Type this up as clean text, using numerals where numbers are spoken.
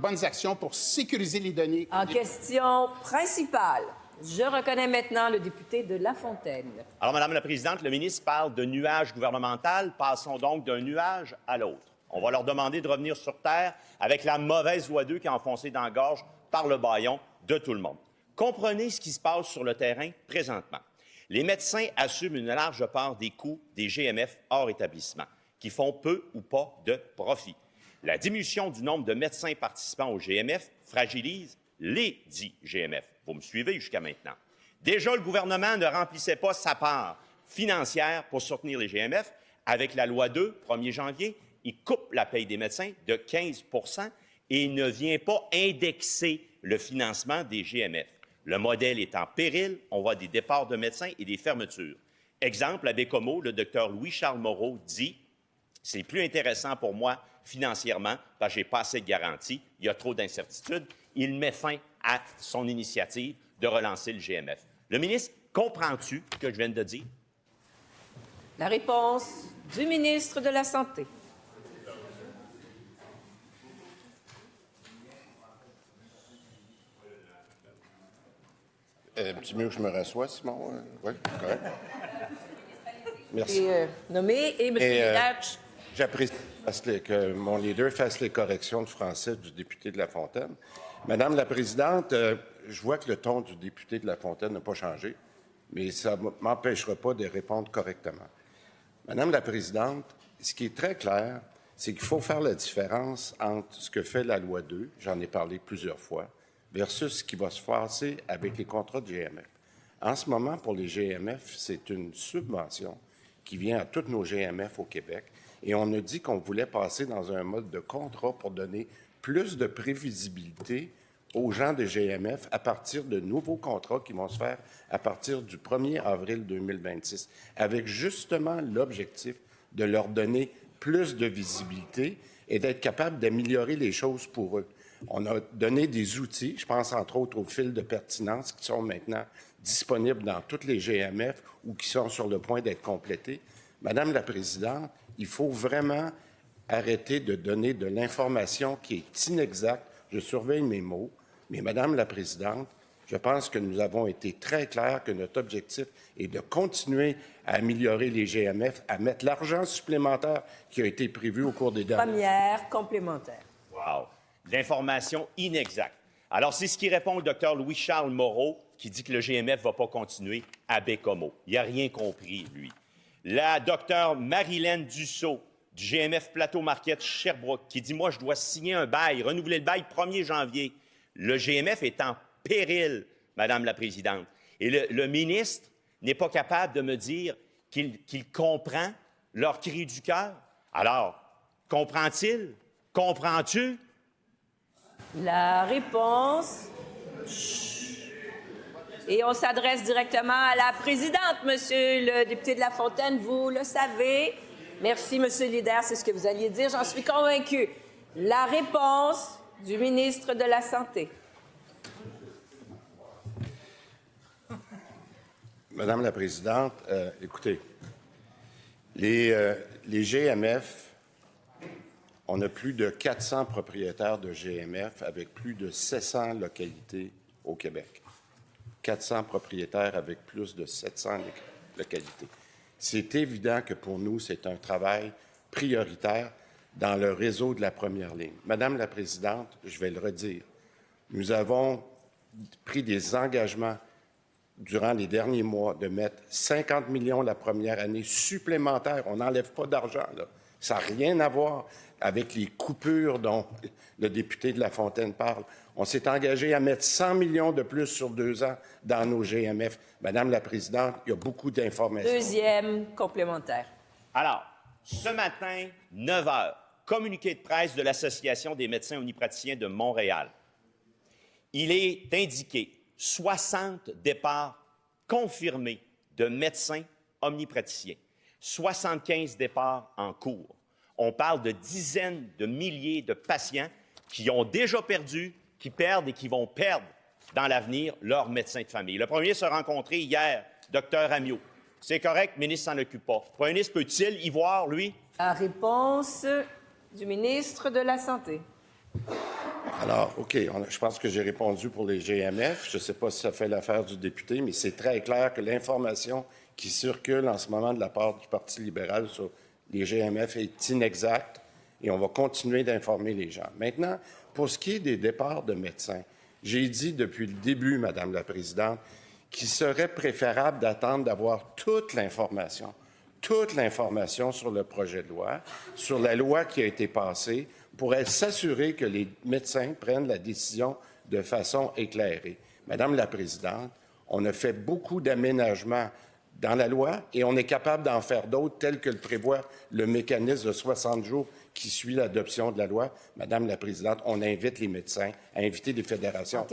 bonnes actions pour sécuriser les données. En question principale, je reconnais maintenant le député de La Fontaine. Alors, Madame la Présidente, le ministre parle de nuage gouvernemental. Passons donc d'un nuage à l'autre. On va leur demander de revenir sur Terre avec la mauvaise loi 2 qui est enfoncée dans la gorge par le bâillon de tout le monde. Comprenez ce qui se passe sur le terrain présentement. Les médecins assument une large part des coûts des GMF hors établissement, qui font peu ou pas de profit. La diminution du nombre de médecins participants au GMF fragilise les dits GMF. Vous me suivez jusqu'à maintenant. Déjà, le gouvernement ne remplissait pas sa part financière pour soutenir les GMF. Avec la loi 2, 1er janvier, il coupe la paye des médecins de 15 % et il ne vient pas indexer le financement des GMF. Le modèle est en péril. On voit des départs de médecins et des fermetures. Exemple, à Bécomo, le docteur Louis-Charles Moreau dit « C'est plus intéressant pour moi financièrement parce que j'ai pas assez de garanties, il y a trop d'incertitudes. » Il met fin à son initiative de relancer le GMF. Le ministre, comprends-tu ce que je viens de dire? La réponse du ministre de la Santé. Petit mieux que je me rassois, Simon. Oui, correct. Merci. Nommé et M. Lidach. J'apprécie que mon leader fasse les corrections de français du député de La Fontaine. Madame la Présidente, je vois que le ton du député de La Fontaine n'a pas changé, mais ça ne m'empêchera pas de répondre correctement. Madame la Présidente, ce qui est très clair, c'est qu'il faut faire la différence entre ce que fait la loi 2, j'en ai parlé plusieurs fois, versus ce qui va se passer avec les contrats de GMF. En ce moment, pour les GMF, c'est une subvention qui vient à tous nos GMF au Québec. Et on a dit qu'on voulait passer dans un mode de contrat pour donner plus de prévisibilité aux gens de GMF à partir de nouveaux contrats qui vont se faire à partir du 1er avril 2026, avec justement l'objectif de leur donner plus de visibilité et d'être capable d'améliorer les choses pour eux. On a donné des outils, je pense entre autres aux fils de pertinence qui sont maintenant disponibles dans toutes les GMF ou qui sont sur le point d'être complétés. Madame la Présidente, il faut vraiment arrêter de donner de l'information qui est inexacte. Je surveille mes mots, mais Madame la Présidente, je pense que nous avons été très clairs que notre objectif est de continuer à améliorer les GMF, à mettre l'argent supplémentaire qui a été prévu au cours des dernières années. Première complémentaire. Wow! L'information inexacte. Alors, c'est ce qui répond le docteur Louis-Charles Moreau, qui dit que le GMF ne va pas continuer à Bécomo. Il n'a rien compris, lui. La docteure Marilène Dussault, du GMF Plateau Marquette Sherbrooke, qui dit « Moi, je dois signer un bail, renouveler le bail 1er janvier. » Le GMF est en péril, Madame la Présidente. Et le ministre n'est pas capable de me dire qu'il comprend leur cri du cœur. Alors, comprend-il? Comprends-tu? La réponse. Et on s'adresse directement à la présidente, Monsieur le député de La Fontaine. Vous le savez. Merci, Monsieur le leader. C'est ce que vous alliez dire. J'en suis convaincue. La réponse du ministre de la Santé. Madame la Présidente, écoutez, les GMF, on a plus de 400 propriétaires de GMF avec plus de 700 localités au Québec. 400 propriétaires avec plus de 700 localités. C'est évident que pour nous, c'est un travail prioritaire dans le réseau de la première ligne. Madame la Présidente, je vais le redire, nous avons pris des engagements durant les derniers mois de mettre 50 millions la première année supplémentaires. On n'enlève pas d'argent, là. Ça n'a rien à voir avec les coupures dont le député de La Fontaine parle. On s'est engagé à mettre 100 millions de plus sur 2 ans dans nos GMF. Madame la Présidente, il y a beaucoup d'informations. Deuxième complémentaire. Alors, ce matin, 9 h, communiqué de presse de l'Association des médecins omnipraticiens de Montréal. Il est indiqué 60 départs confirmés de médecins omnipraticiens, 75 départs en cours. On parle de dizaines de milliers de patients qui ont déjà perdu, qui perdent et qui vont perdre dans l'avenir leur médecin de famille. Le premier se rencontrait hier, Dr Amiot. C'est correct, le ministre s'en occupe pas. Le premier ministre peut-il y voir, lui? La réponse du ministre de la Santé. Alors, OK, je pense que j'ai répondu pour les GMF. Je ne sais pas si ça fait l'affaire du député, mais c'est très clair que l'information qui circule en ce moment de la part du Parti libéral sur les GMF est inexacte et on va continuer d'informer les gens. Maintenant, pour ce qui est des départs de médecins, j'ai dit depuis le début, Madame la Présidente, qu'il serait préférable d'attendre d'avoir toute l'information sur le projet de loi, sur la loi qui a été passée, pour s'assurer que les médecins prennent la décision de façon éclairée. Madame la Présidente, on a fait beaucoup d'aménagements dans la loi et on est capable d'en faire d'autres, tels que le prévoit le mécanisme de 60 jours qui suit l'adoption de la loi. Madame la Présidente, on invite les médecins à inviter les fédérations.